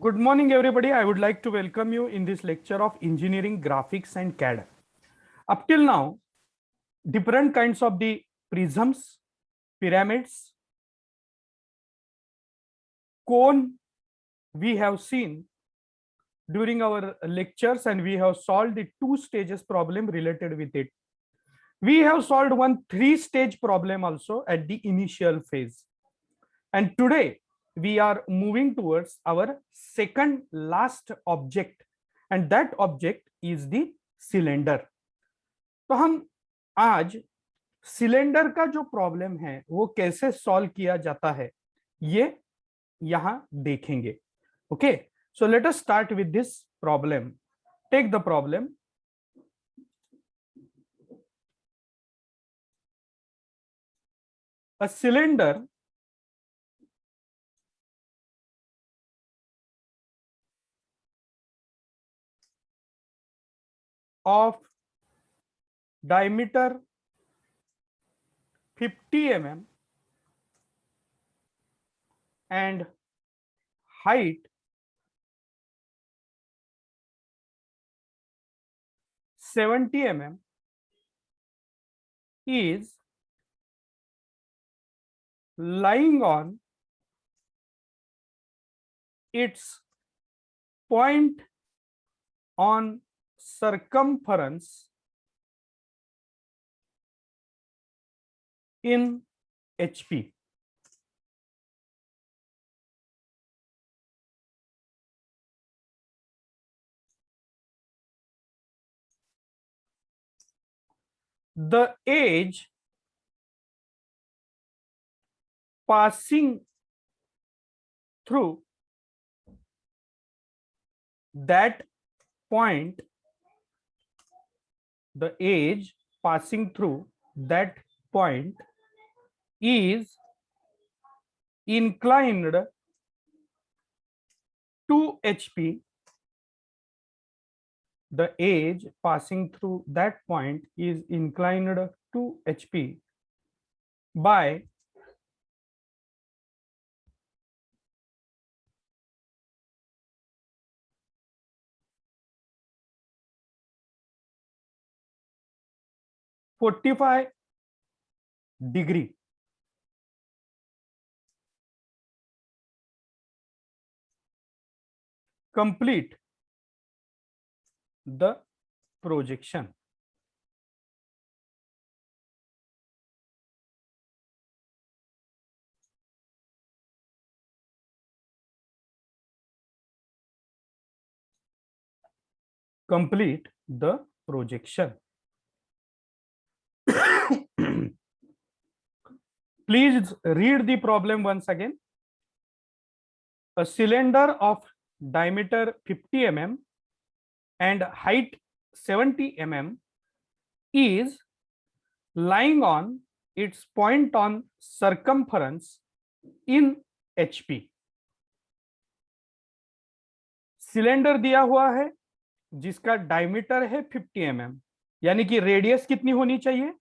Good morning, everybody. I would like to welcome you in this lecture of engineering graphics and CAD. Up till now, different kinds of the prisms, pyramids, cone we have seen during our lectures, and we have solved the two stages problem related with it. We have solved one three-stage problem also at the initial phase. And today we are moving towards our second last object, and that object is the cylinder. तो हम आज cylinder का जो problem है वो कैसे solve किया जाता है ये यहां देखेंगे. Okay, so let us start with this problem. Take the problem. A cylinder of diameter 50 mm and height 70 mm is lying on its point on circumference in HP. The edge passing through that point, the edge passing through that point is inclined to HP. The edge passing through that point is inclined to HP by 45 degree. Complete the projection. Complete the projection. Please read the problem once again. A cylinder of diameter 50 mm and height 70 mm is lying on its point on circumference in HP. Cylinder दिया हुआ है जिसका diameter है 50 mm, यानी कि radius कितनी होनी चाहिए?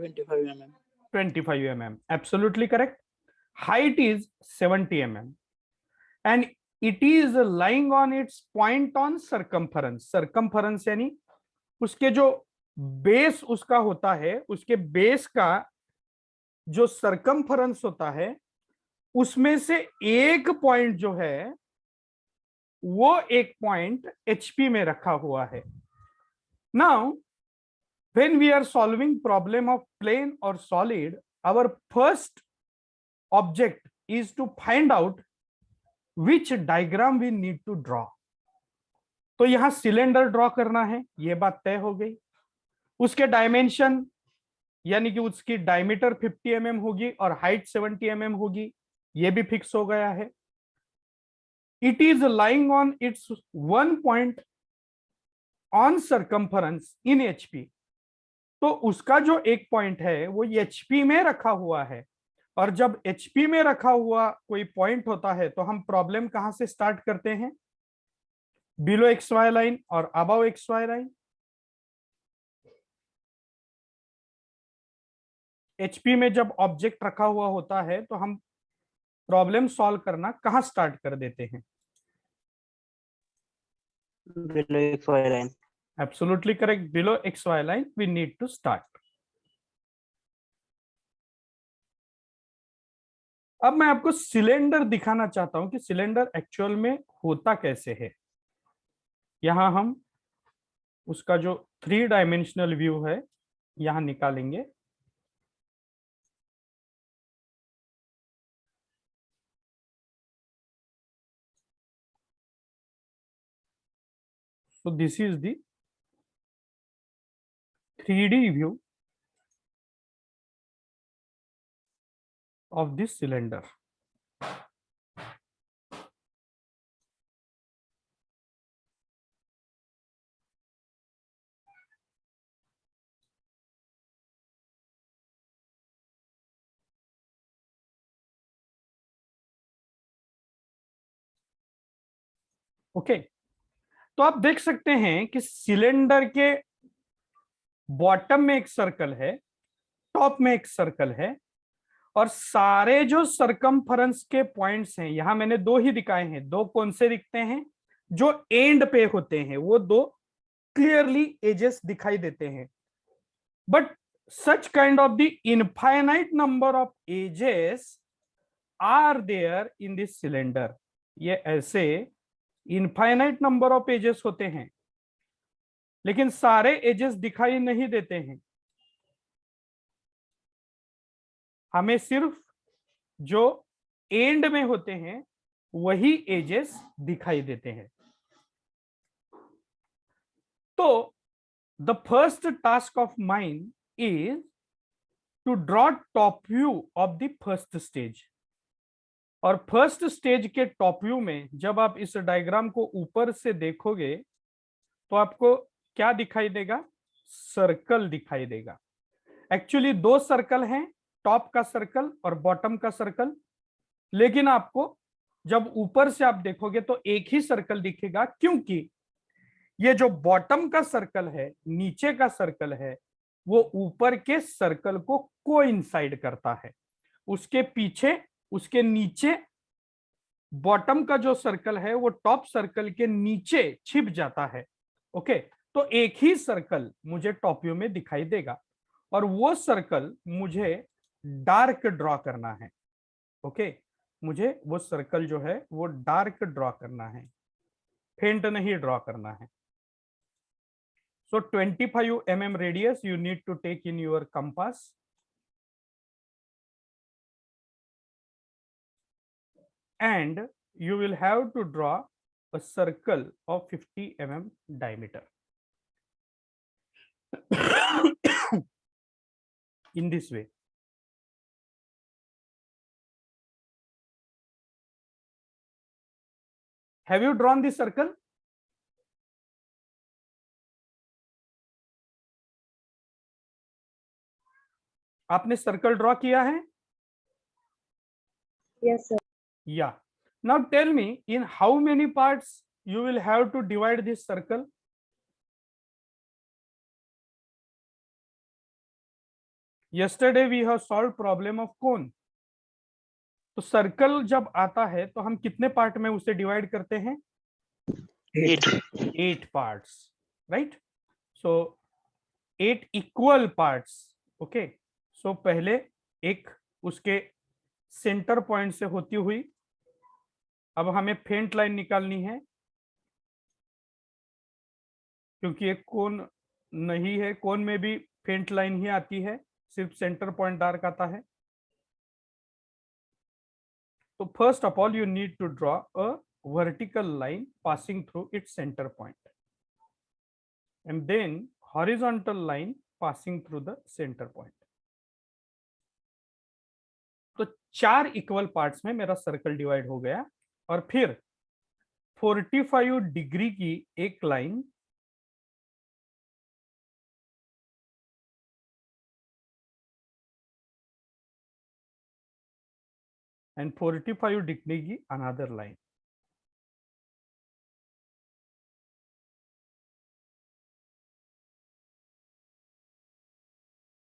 25 mm. Absolutely correct. Height is 70 mm and it is lying on its point on circumference. Circumference यानी उसके जो बेस उसका होता है, उसके बेस का जो सर्कमफरेंस होता है उसमें से एक पॉइंट जो है वो एक पॉइंट एचपी में रखा हुआ है. Now when we are solving problem of plane or solid, our first object is to find out which diagram we need to draw. तो यहां सिलेंडर ड्रॉ करना है, ये बात तय हो गई. उसके डायमेंशन यानी कि उसकी डायमीटर 50 mm होगी और हाइट 70 mm होगी, ये भी फिक्स हो गया है. It is lying on it's one point on circumference in HP. तो उसका जो एक पॉइंट है वो एचपी में रखा हुआ है, और जब एचपी में रखा हुआ कोई पॉइंट होता है तो हम प्रॉब्लम कहां से स्टार्ट करते हैं? बिलो एक्स वाई लाइन और above X Y line. HP में जब ऑब्जेक्ट रखा हुआ होता है तो हम प्रॉब्लम सॉल्व करना कहाँ स्टार्ट कर देते हैं? below xy line. Absolutely correct, below X Y line we need to start. अब मैं आपको सिलेंडर दिखाना चाहता हूं कि सिलेंडर एक्चुअल में होता कैसे है। यहां हम उसका जो 3 डायमेंशनल व्यू है यहां निकालेंगे। So this is the 3D view of this cylinder. Okay, तो आप देख सकते हैं कि सिलेंडर के बॉटम में एक सर्कल है, टॉप में एक सर्कल है, और सारे जो सरकमफरेंस के पॉइंट्स हैं यहां मैंने दो ही दिखाए हैं। दो कौन से दिखते हैं? जो एंड पे होते हैं वो दो क्लियरली एजेस दिखाई देते हैं। But such kind of the infinite number of edges are there in this cylinder. ये ऐसे इनफाइनाइट नंबर ऑफ एजेस होते हैं, लेकिन सारे एजेस दिखाई नहीं देते हैं। हमें सिर्फ जो एंड में होते हैं वही एजेस दिखाई देते हैं। तो the first task of mine is to draw top view of the first stage. और फर्स्ट स्टेज के टॉप व्यू में जब आप इस डायग्राम को ऊपर से देखोगे तो आपको क्या दिखाई देगा? सर्कल दिखाई देगा। एक्चुअली दो सर्कल हैं, टॉप का सर्कल और बॉटम का सर्कल, लेकिन आपको जब ऊपर से आप देखोगे तो एक ही सर्कल दिखेगा, क्योंकि ये जो बॉटम का सर्कल है, नीचे का सर्कल है, वो ऊपर के सर्कल को कोइंसाइड करता है। उसके पीछे, उसके नीचे बॉटम का जो सर्कल है वो टॉप सर्कल के नीचे छिप जाता है। ओके, तो एक ही सर्कल मुझे टॉप व्यू में दिखाई देगा, और वो सर्कल मुझे डार्क ड्रॉ करना है। ओके, मुझे वो सर्कल जो है वो डार्क ड्रॉ करना है, फेंट नहीं ड्रॉ करना है। So 25 mm radius you need to take in your compass, and you will have to draw a circle of 50 mm diameter in this way. Have you drawn the circle? आपने circle draw किया है? Yes, sir. Yeah. Now tell me, in how many parts you will have to divide this circle? Yesterday we have solved problem of cone. तो circle जब आता है तो हम कितने पार्ट में उसे डिवाइड करते हैं? 8 parts, right? So 8 equal parts. Okay, so पहले एक उसके सेंटर पॉइंट से होती हुई अब हमें फेंट लाइन निकालनी है, क्योंकि एक कोन नहीं है, कोन में भी फेंट लाइन ही आती है, सिर्फ सेंटर पॉइंट डार्क आता है। तो first of all you need to draw a vertical line passing through its centre point, and then horizontal line passing through the center point. तो 4 इक्वल पार्ट्स में मेरा सर्कल डिवाइड हो गया, और फिर 45 डिग्री की एक लाइन एंड 45 डिग्री की another line.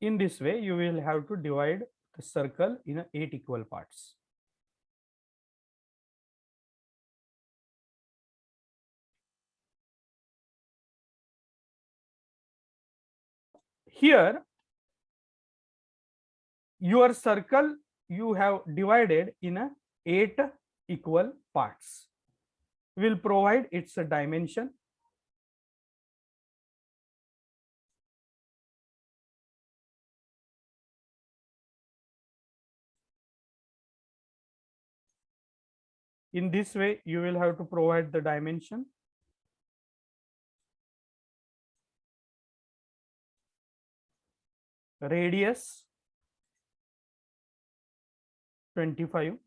In this way, you will have to divide the circle in 8 equal parts. here your circle you have divided in a 8 equal parts. Will provide its dimension. In this way, you will have to provide the dimension. Radius 25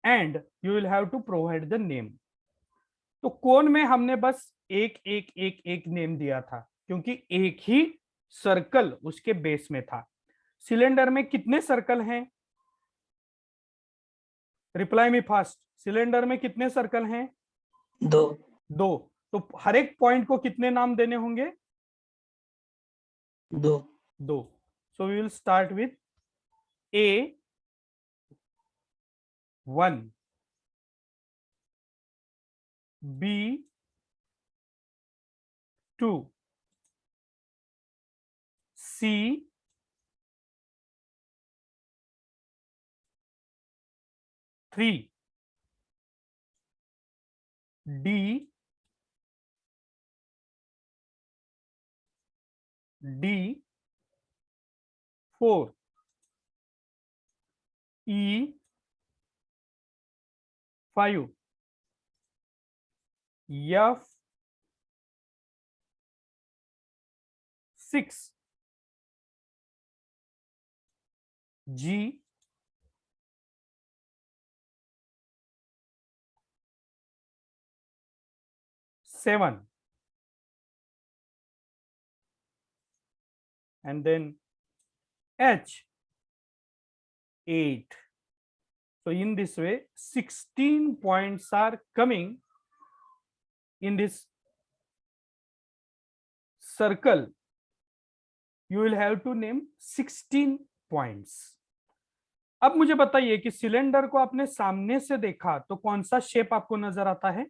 and you will have to provide the name. तो कोन में हमने बस एक एक एक एक name दिया था क्योंकि एक ही सर्कल उसके बेस में था. सिलेंडर में कितने सर्कल हैं? Reply me fast. सिलेंडर में कितने सर्कल हैं? 2. तो हर एक पॉइंट को कितने नाम देने होंगे? 2. So we will start with A1, B2, C, D, D4, E5, F6, G, seven, and then H 8. So in this way 16 points are coming in this circle. You will have to name 16 points. अब मुझे बताइए कि cylinder को आपने सामने से देखा तो कौन सा शेप आपको नजर आता है?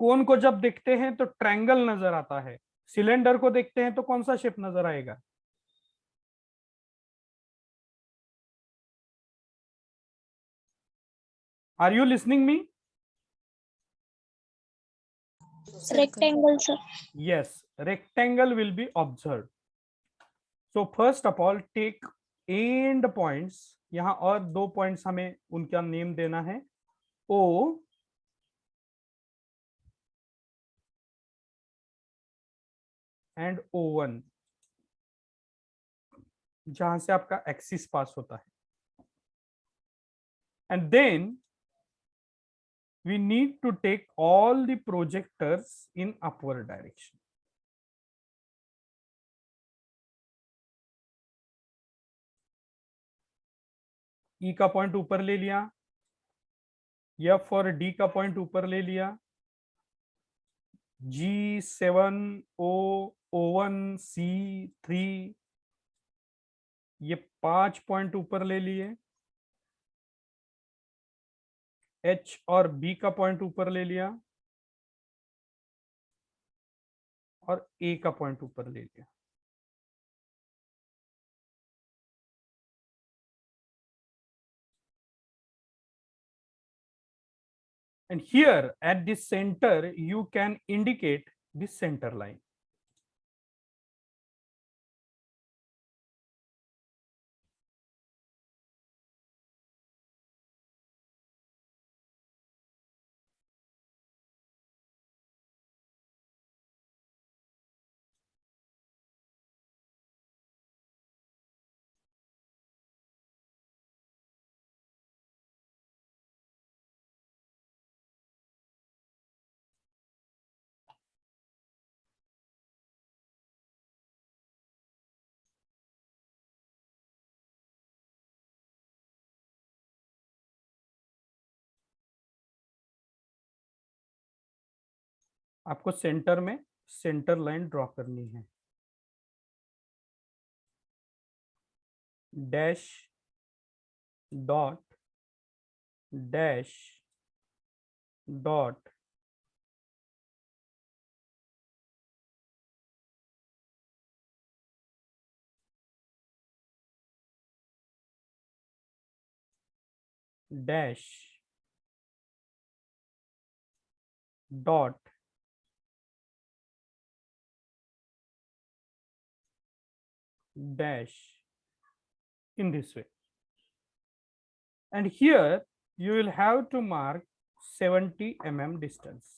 कोन को जब देखते हैं तो ट्रायंगल नजर आता है. सिलेंडर को देखते हैं तो कौन सा शेप नजर आएगा? Are you listening me? Rectangle, sir. Yes, rectangle will be observed. So first of all take end points. यहां और 2 पॉइंट्स हमें उनका नेम देना है. O एंड O1 जहां से आपका एक्सिस पास होता है. And then we need to take all the projectors in upward direction. E का पॉइंट ऊपर ले लिया, F और D का पॉइंट ऊपर ले लिया, G7, O, O1, C3 ये 5 पॉइंट ऊपर ले लिए, H और B का पॉइंट ऊपर ले लिया और A का पॉइंट ऊपर ले लिया. And here at the center you can indicate the center line. आपको सेंटर में सेंटर लाइन ड्रॉ करनी है. dash dot dash dot dash dot dash in this way, and here you will have to mark 70 mm distance.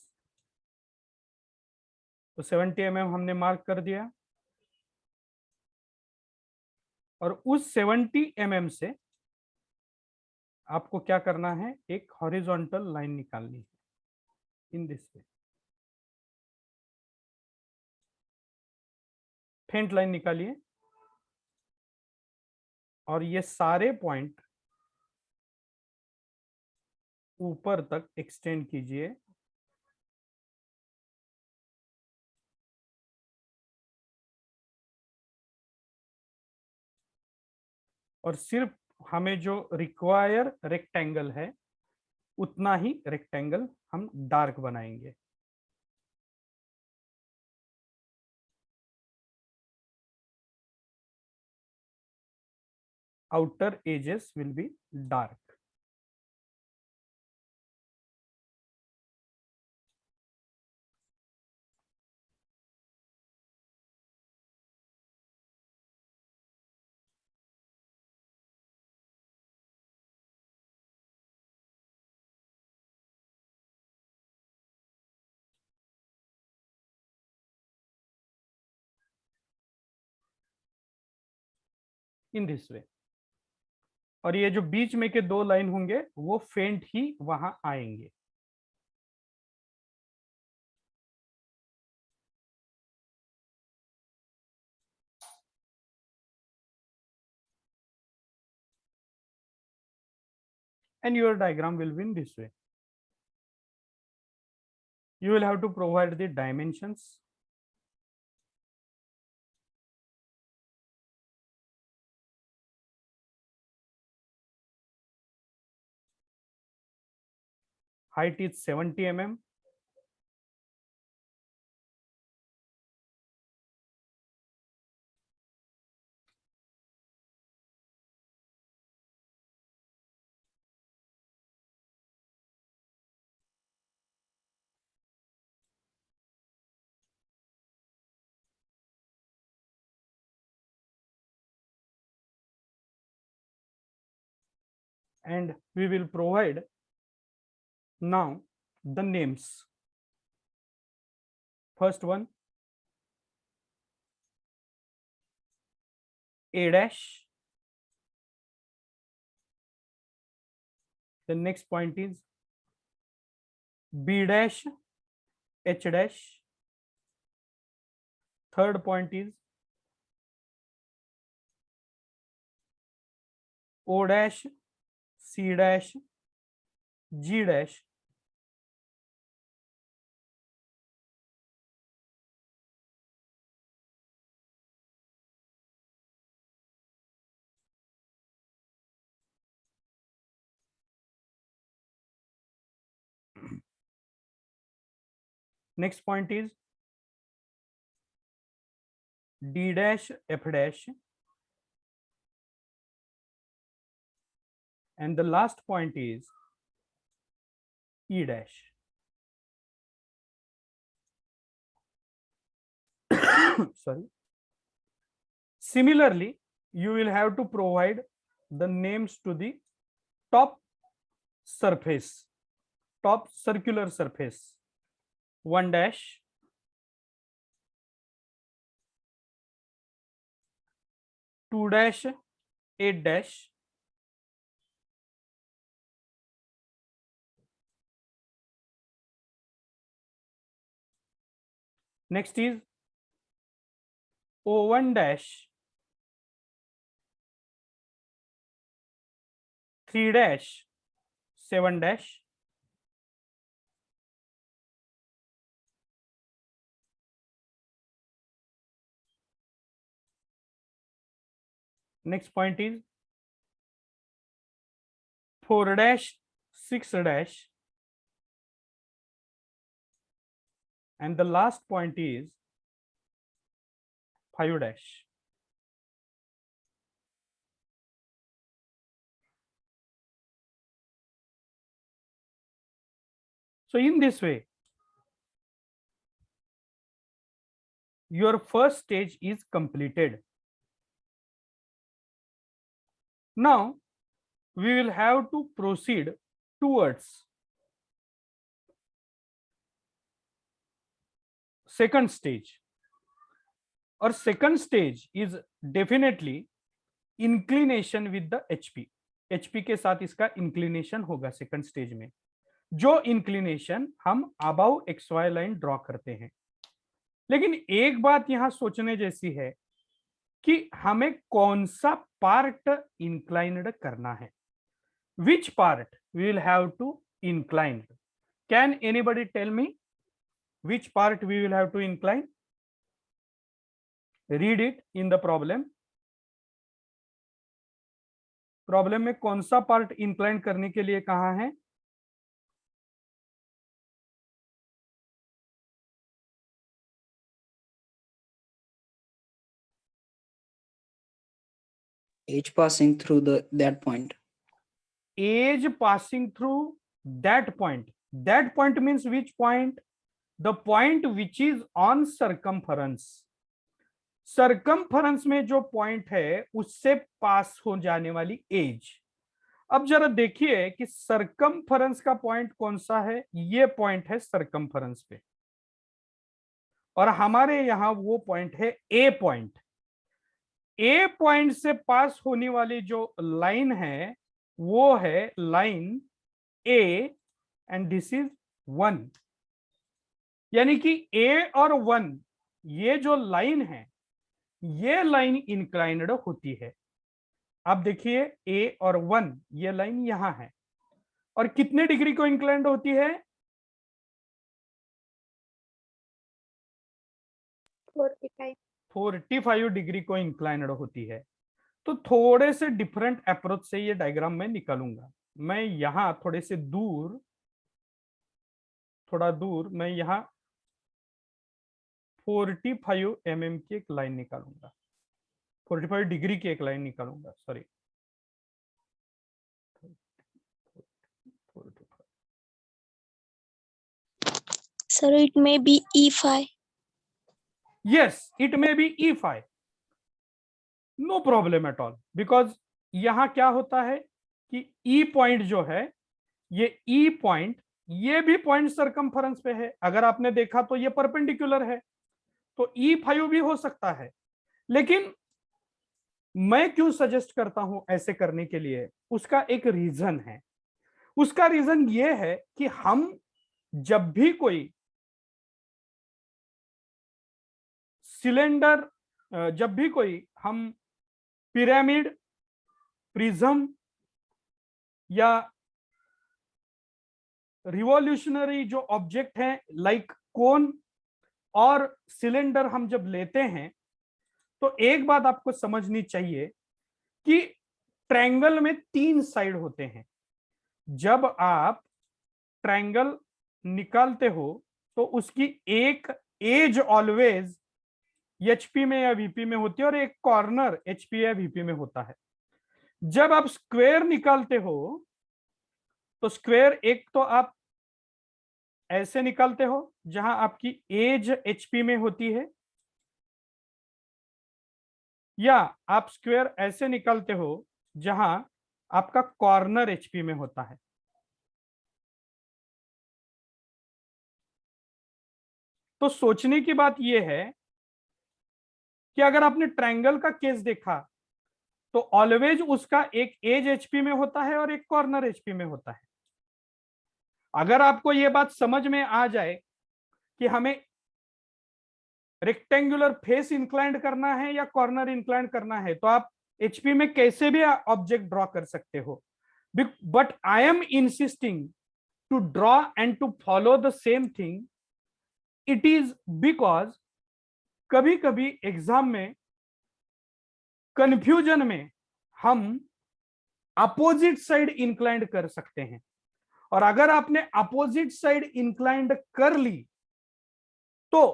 तो 70 mm हमने mark कर दिया, और उस 70 mm से आपको क्या करना है, एक हॉरिजॉन्टल लाइन निकालनी है इन दिस वे, फेंट लाइन निकालिए, और ये सारे पॉइंट ऊपर तक एक्सटेंड कीजिए, और सिर्फ हमें जो रिक्वायर रेक्टेंगल है उतना ही रेक्टेंगल हम डार्क बनाएंगे। Outer edges will be dark. In this way, और ये जो बीच में के दो लाइन होंगे वो फेंट ही वहां आएंगे। And your diagram will be in this way. You will have to provide the dimensions. Height is 70 mm. And we will provide now the names. First one, A dash. The next point is B dash, H dash. Third point is O dash, C dash, G dash. Next point is D dash, F dash. And the last point is E dash. Sorry. Similarly, you will have to provide the names to the top surface, top circular surface. 1 dash, 2 dash, 8 dash, next is O1 dash, 3 dash, 7 dash, next point is 4 dash 6 dash, and the last point is 5 dash. So in this way, your first stage is completed. Now we will have to proceed towards second stage. Or second stage is definitely inclination with the HP. HP के साथ इसका inclination होगा second stage में, जो inclination हम above XY line draw करते हैं। लेकिन एक बात यहां सोचने जैसी है कि हमें कौन सा पार्ट इंक्लाइंड करना है, which part we will have to incline. Can anybody tell me which part we will have to incline? Read it in the problem. Problem में कौन सा पार्ट इंक्लाइन करने के लिए कहा है? Edge passing through that point. Edge passing through that point. That point means which point? The point which is on circumference. Circumference में जो पॉइंट है उससे पास हो जाने वाली एज। अब जरा देखिए कि सर्कमफरेंस का पॉइंट कौन सा है। ये पॉइंट है सर्कमफरेंस पे, और हमारे यहां वो पॉइंट है ए पॉइंट। ए पॉइंट से पास होने वाली जो लाइन है वो है line A, and this is 1। यानी कि ए और 1 ये जो लाइन है ये लाइन इंक्लाइंड होती है। अब देखिए ए और 1 ये लाइन यहां है, और कितने डिग्री को इंक्लाइंड होती है? 45 डिग्री को इंक्लाइंड होती है। तो थोड़े से डिफरेंट अप्रोच से ये डायग्राम मैं निकालूंगा। मैं यहां थोड़े से दूर, थोड़ा दूर मैं यहां 45 mm की एक लाइन निकालूंगा, 45 डिग्री की एक लाइन निकालूंगा, sorry. Sir, it may be E5. Yes, it may be E5. No problem at all, because यहां क्या होता है कि E पॉइंट जो है, ये E पॉइंट, ये भी पॉइंट सर्कमफरेंस पे है। अगर आपने देखा तो ये परपेंडिकुलर है, तो E5 भी हो सकता है। लेकिन मैं क्यों सजेस्ट करता हूं ऐसे करने के लिए, उसका एक रीजन है। उसका रीजन ये है कि हम जब भी कोई सिलेंडर, जब भी कोई हम पिरामिड, प्रिज्म या रिवॉल्यूशनरी जो ऑब्जेक्ट हैं लाइक कोन और सिलेंडर हम जब लेते हैं, तो एक बात आपको समझनी चाहिए कि ट्रायंगल में 3 साइड होते हैं। जब आप ट्रायंगल निकालते हो तो उसकी एक एज ऑलवेज एचपी में या वीपी में होती है और एक कॉर्नर एचपी या वीपी में होता है। जब आप स्क्वायर निकालते हो तो स्क्वायर एक तो आप ऐसे निकालते हो जहां आपकी एज एचपी में होती है, या आप स्क्वायर ऐसे निकालते हो जहां आपका कॉर्नर एचपी में होता है। तो सोचने की बात यह है कि अगर आपने ट्रायंगल का केस देखा तो ऑलवेज उसका एक एज एचपी में होता है और एक कॉर्नर एचपी में होता है। अगर आपको यह बात समझ में आ जाए कि हमें रेक्टेंगुलर फेस इंक्लाइंड करना है या कॉर्नर इंक्लाइंड करना है, तो आप एचपी में कैसे भी ऑब्जेक्ट ड्रॉ कर सकते हो। But I am insisting to draw and to follow the same thing. It is because कभी कभी एग्जाम में कंफ्यूजन में हम अपोजिट साइड इंक्लाइंड कर सकते हैं। और अगर आपने अपोजिट साइड इंक्लाइंड कर ली तो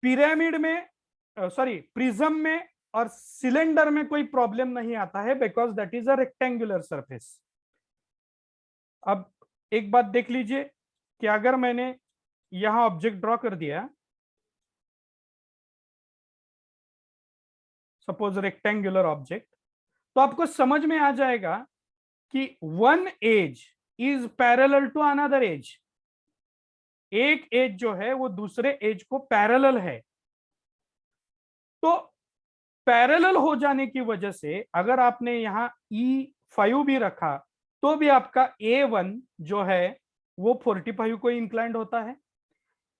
पिरामिड में, सॉरी, प्रिज्म में और सिलेंडर में कोई प्रॉब्लम नहीं आता है, because that is a rectangular surface. अब एक बात देख लीजिए कि अगर मैंने यहां ऑब्जेक्ट ड्रॉ कर दिया, सपोज रेक्टेंगुलर ऑब्जेक्ट, तो आपको समझ में आ जाएगा कि one edge is parallel to another edge. एक एज जो है वो दूसरे एज को पैरेलल है। तो पैरेलल हो जाने की वजह से अगर आपने यहां E5 भी रखा तो भी आपका A1 जो है वो 45 को इंक्लाइंड होता है।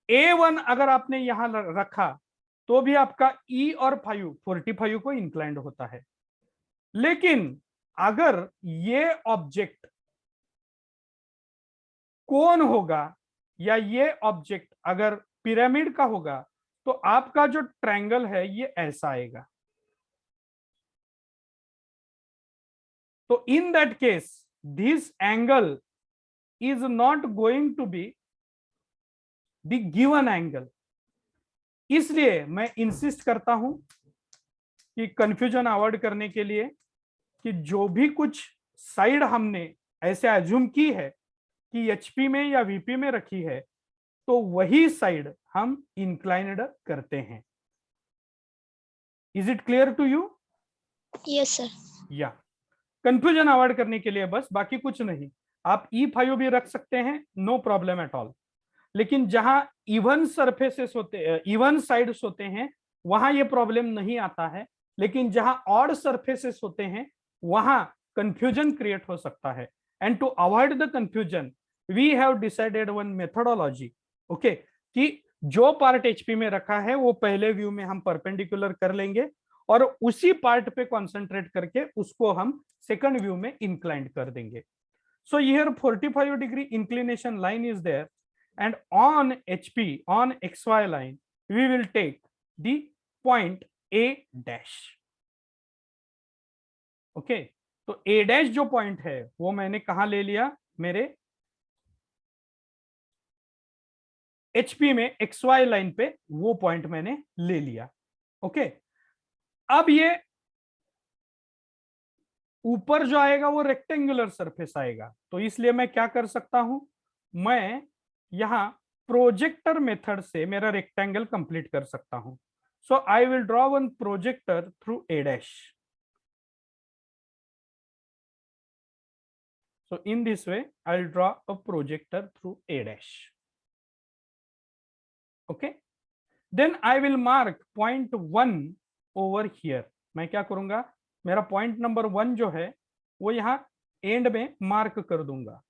A1 अगर आपने यहां रखा तो भी आपका E और 5 45 को इंक्लाइंड होता है। लेकिन अगर ये ऑब्जेक्ट कोन होगा या ये ऑब्जेक्ट अगर पिरामिड का होगा तो आपका जो ट्रायंगल है ये ऐसा आएगा। तो in that case this angle is not going to be the given angle। इसलिए मैं इंसिस्ट करता हूं कि कंफ्यूजन अवॉइड करने के लिए कि जो भी कुछ साइड हमने ऐसे अज्यूम की है कि एचपी में या वीपी में रखी है तो वही साइड हम इंक्लाइंड करते हैं। Is it clear to you? Yes, sir. या कंफ्यूजन अवॉइड करने के लिए बस, बाकी कुछ नहीं। आप E5 भी रख सकते हैं, नो प्रॉब्लम एट ऑल। लेकिन जहां इवन सरफेसेस होते, इवन साइड्स होते हैं, वहां ये प्रॉब्लम नहीं आता है। लेकिन जहां ऑड सरफेसेस होते हैं वहां कंफ्यूजन क्रिएट हो सकता है। And to avoid the confusion we have decided one methodology, okay, कि जो पार्ट एचपी में रखा है वो पहले व्यू में हम परपेंडिकुलर कर लेंगे और उसी पार्ट पे कॉन्सेंट्रेट करके उसको हम सेकंड व्यू में इंक्लाइंड कर देंगे। So here 45 degree inclination line is there, and on HP, on XY line, we will take the point A dash. Okay, तो A dash जो पॉइंट है वो मैंने कहा ले लिया, मेरे HP में XY लाइन पे वो पॉइंट मैंने ले लिया। ओके, अब ये ऊपर जो आएगा वो रेक्टेंगुलर सरफेस आएगा, तो इसलिए मैं क्या कर सकता हूं, मैं यहां प्रोजेक्टर मेथड से मेरा रेक्टेंगल कंप्लीट कर सकता हूं। So I will draw one projector through a dash. So in this way I will draw a projector through a dash. Okay, then I will mark point 1 over here. मैं क्या करूंगा, मेरा point number 1 जो है वो यहां and में mark कर दूंगा।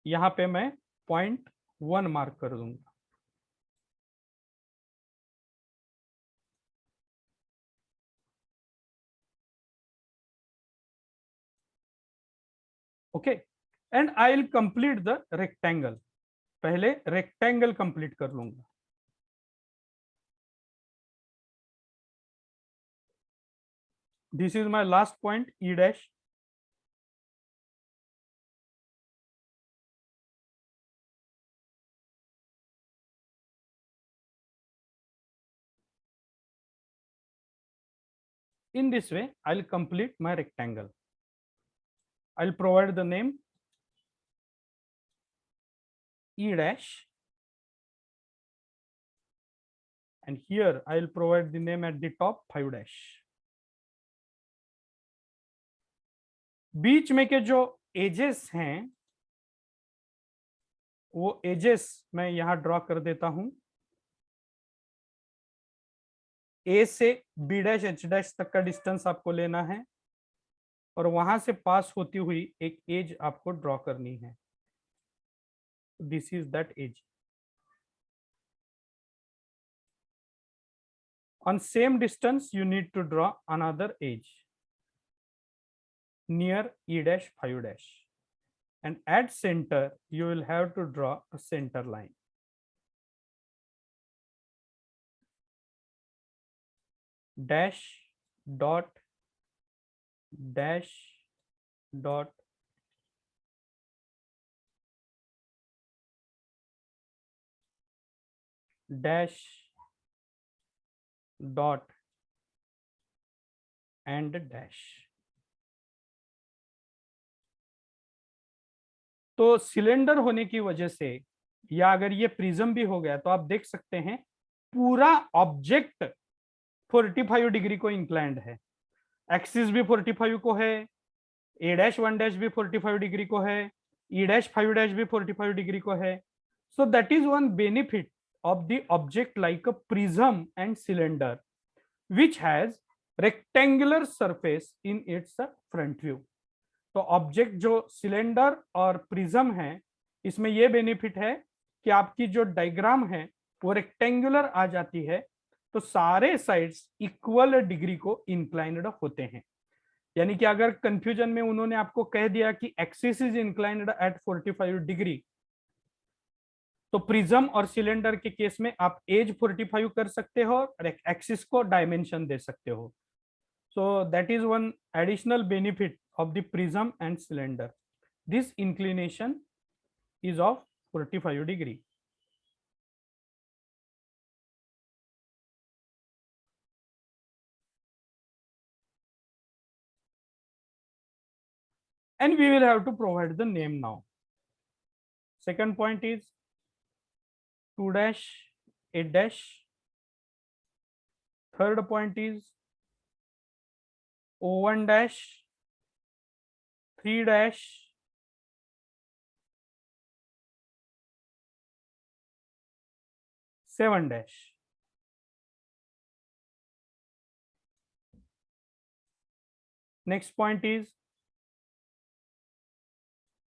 यहां पे मैं पॉइंट 1 मार्क कर दूंगा। Okay, and I will complete the rectangle. पहले रेक्टेंगल कंप्लीट कर लूंगा। This is my last point E dash. In this way, I'll complete my rectangle. I'll provide the name E dash, and here I'll provide the name at the top 5 dash. बीच में के जो edges हैं वो edges मैं यहां draw कर देता हूं। ए से बी डैश एच डैश तक का डिस्टेंस आपको लेना है और वहां से पास होती हुई एक एज आपको ड्रॉ करनी है। This is that edge. On same distance, you need to draw another edge near E dash 5 dash, and at center you will have to draw a center line. Dash dot dash dot dash dot and dash. तो cylinder होने की वजह से, या अगर ये prism भी हो गया, तो आप देख सकते हैं पूरा ऑब्जेक्ट 45 डिग्री को इंक्लाइंड है। एक्सिस भी 45 को है, ए डैश 1 डैश भी 45 डिग्री को है, ई डैश 5 डैश भी 45 डिग्री को है। So that is one benefit of the object like a prism and cylinder which has rectangular surface in its front view. तो ऑब्जेक्ट जो सिलेंडर और प्रिज्म है, इसमें यह बेनिफिट है कि आपकी जो डायग्राम है वो रेक्टेंगुलर आ जाती है, तो सारे साइड्स इक्वल डिग्री को इंक्लाइंड होते हैं। यानी कि अगर कंफ्यूजन में उन्होंने आपको कह दिया कि axis is inclined at 45 degree, तो प्रिज्म और सिलेंडर के केस में आप एज 45 कर सकते हो और एक्सिस को डायमेंशन दे सकते हो। So that is one additional benefit of the prism and cylinder. This inclination is of 45 degree. And we will have to provide the name now. Second point is 2 dash 8 dash. Third point is O1 dash 3 dash 7 dash. Next point is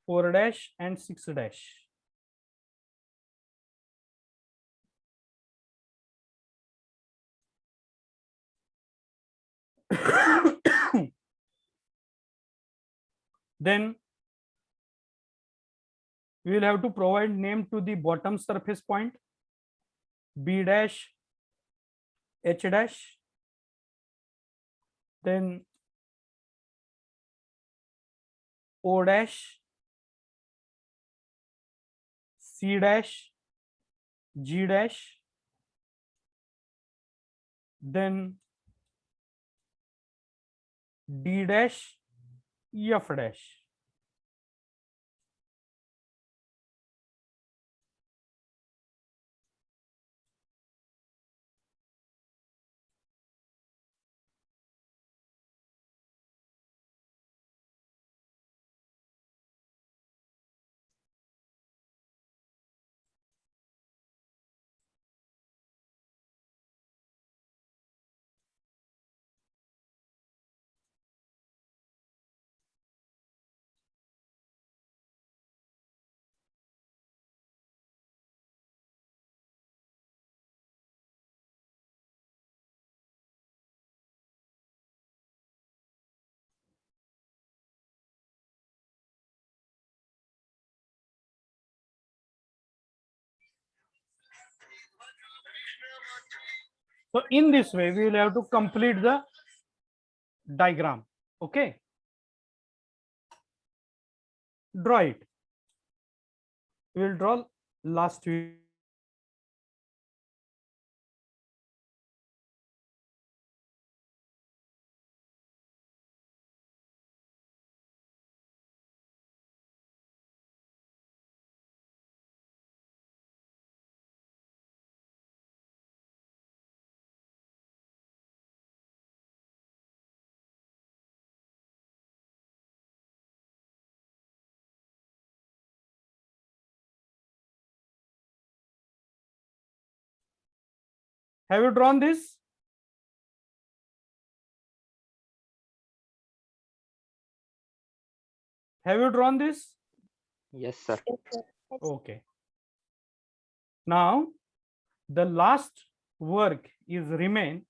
4 dash and 6 dash. Then we will have to provide name to the bottom surface point, B dash H dash, then O dash, C dash, G dash, then D dash, F dash. So in this way, we will have to complete the diagram. Okay. Draw it. We will draw last view. Have you drawn this? Have you drawn this? Yes, sir. Okay. Now, the last work is remain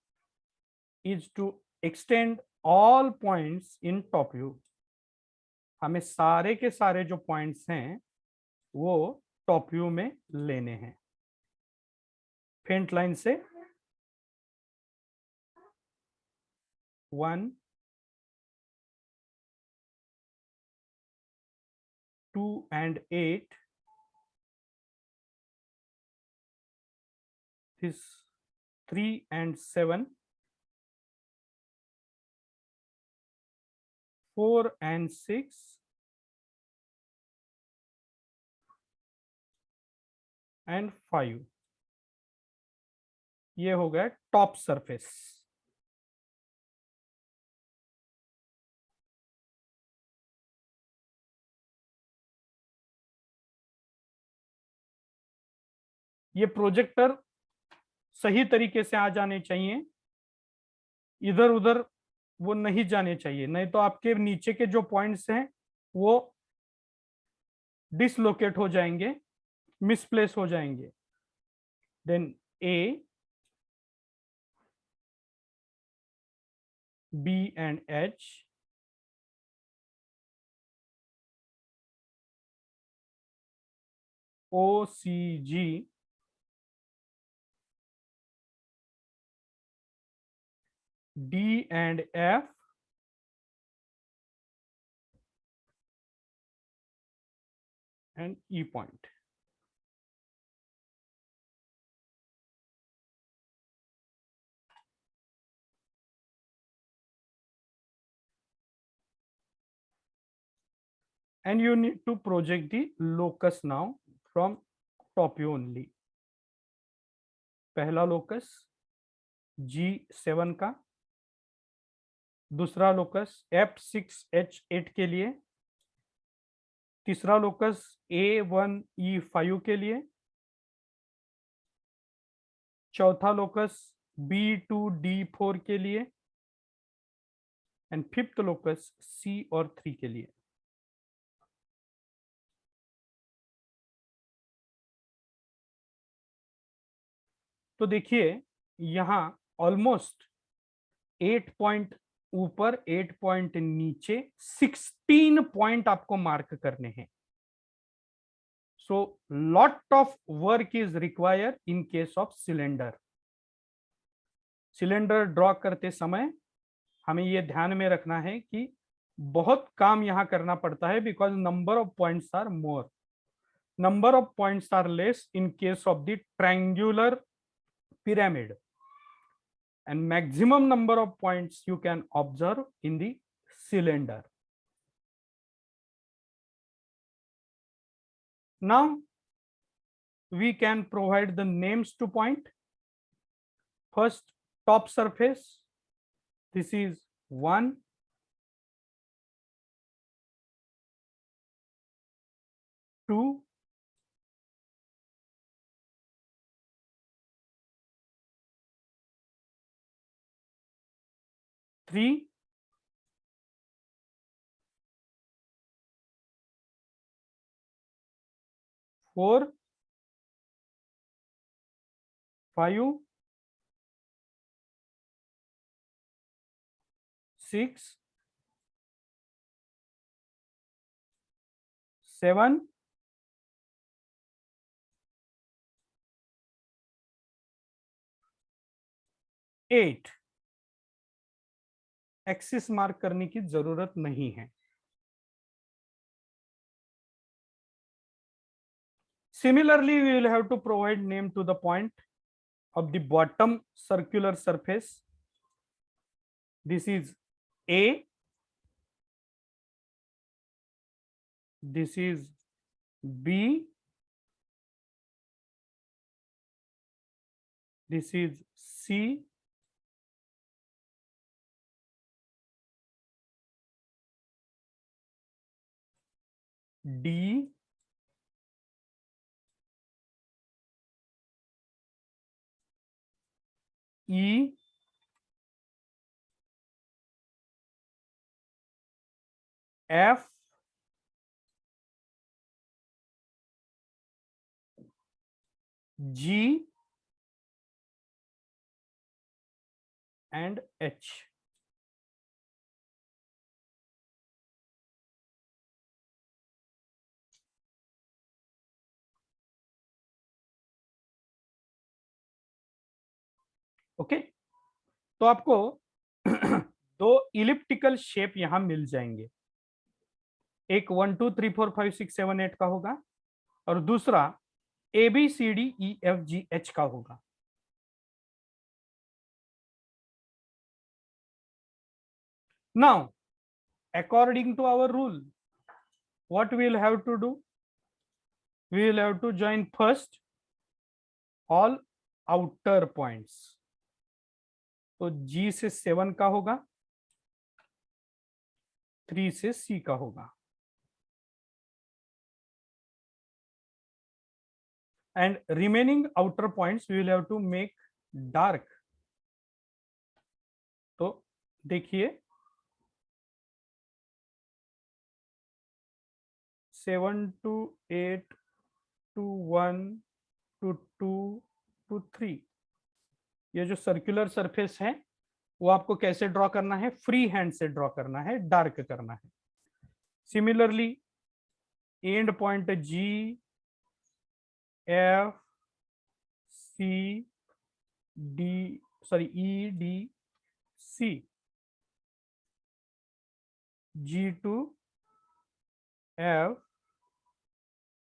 is to extend all points in top view. हमें सारे के सारे जो points हैं वो top view में लेने हैं। फेंट लाइन से 1, 2 and 8, this 3 and 7, 4 and 6, and 5. ये हो गया टॉप सरफेस। ये प्रोजेक्टर सही तरीके से आ जाने चाहिए, इधर उधर वो नहीं जाने चाहिए, नहीं तो आपके नीचे के जो पॉइंट्स हैं वो डिसलोकेट हो जाएंगे, मिसप्लेस हो जाएंगे। Then A, B and H, O C G, D and F, and E point. And you need to project the locus now from top view only. पहला लोकस G7 का, दूसरा locus F6H8 के लिए, तीसरा locus A1E5 के लिए, चौथा locus B2D4 के लिए, एंड फिफ्थ लोकस C और 3 के लिए। तो देखिए यहां ऑलमोस्ट 8 पॉइंट ऊपर, 8 पॉइंट नीचे, 16 पॉइंट आपको मार्क करने हैं। So lot of work is require in case of cylinder. Cylinder draw करते समय हमें यह ध्यान में रखना है कि बहुत काम यहां करना पड़ता है, because number of points are more, number of points are less in case of the triangular pyramid, and maximum number of points you can observe in the cylinder. Now we can provide the names to point. First, top surface, this is 1, 2, 3, 4, 5, 6, 7, 8। Axis mark करने की जरूरत नहीं है। Similarly, we will have to provide name to the point of the bottom circular surface. This is A, this is B, this is C, D, E, F, G, and H. Okay, तो आपको दो elliptical shape यहां मिल जाएंगे, एक 1 2 3 4 5 6 7 8 का होगा और दूसरा ABCDEFGH का होगा। Now, according to our rule, what we will have to do? We will have to join first all outer points. तो G से 7 का होगा, 3 से C का होगा, and remaining outer points we will have to make dark. तो देखिए 7 to 8 to 1 to 2 to 3, ये जो सर्कुलर सरफेस है वो आपको कैसे ड्रॉ करना है? फ्री हैंड से ड्रॉ करना है, डार्क करना है। Similarly and point G, F, C, D, sorry E, D, C, G to F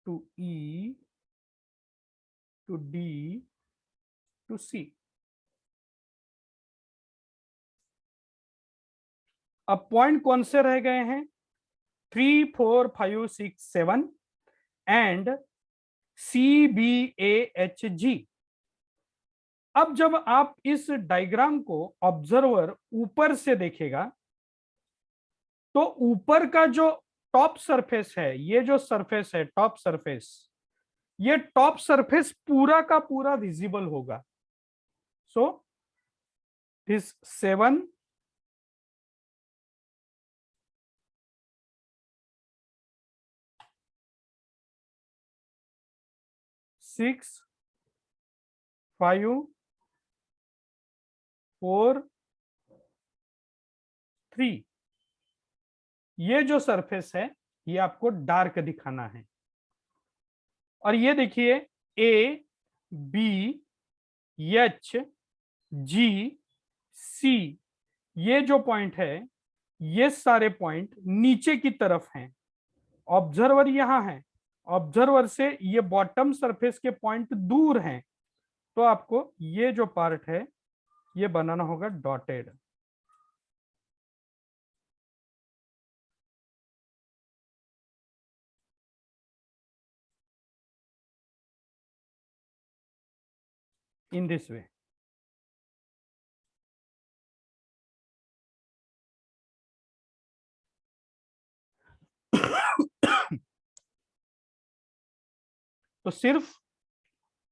to E to D to C. अब पॉइंट कौन से रह गए हैं? 3 4 5 6 7 एंड CBAHG। अब जब आप इस डायग्राम को ऑब्जर्वर ऊपर से देखेगा तो ऊपर का जो टॉप सरफेस है, ये जो सरफेस है टॉप सरफेस, ये टॉप सरफेस पूरा का पूरा विजिबल होगा। सो दिस 7 6 5 4 3, ये जो सरफेस है ये आपको डार्क दिखाना है। और ये देखिए A, B, H, G, C, ये जो पॉइंट है ये सारे पॉइंट नीचे की तरफ हैं, ऑब्जर्वर यहां है, ऑब्जर्वर से ये बॉटम सरफेस के पॉइंट दूर हैं, तो आपको ये जो पार्ट है ये बनाना होगा डॉटेड। in this way. तो सिर्फ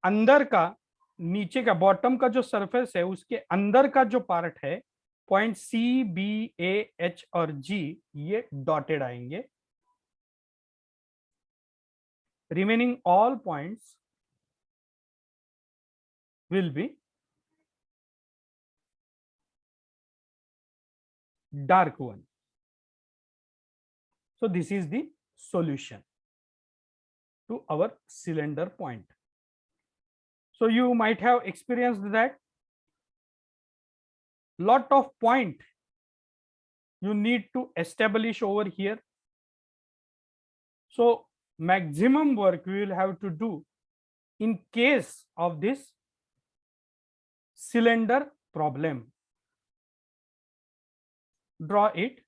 अंदर का, नीचे का बॉटम का जो सरफेस है उसके अंदर का जो पार्ट है, पॉइंट CBAH और G, ये डॉटेड आएंगे। Remaining all points will be dark one. So this is the solution to our cylinder point. So you might have experienced that lot of point you need to establish over here. So maximum work we will have to do in case of this cylinder problem. Draw it.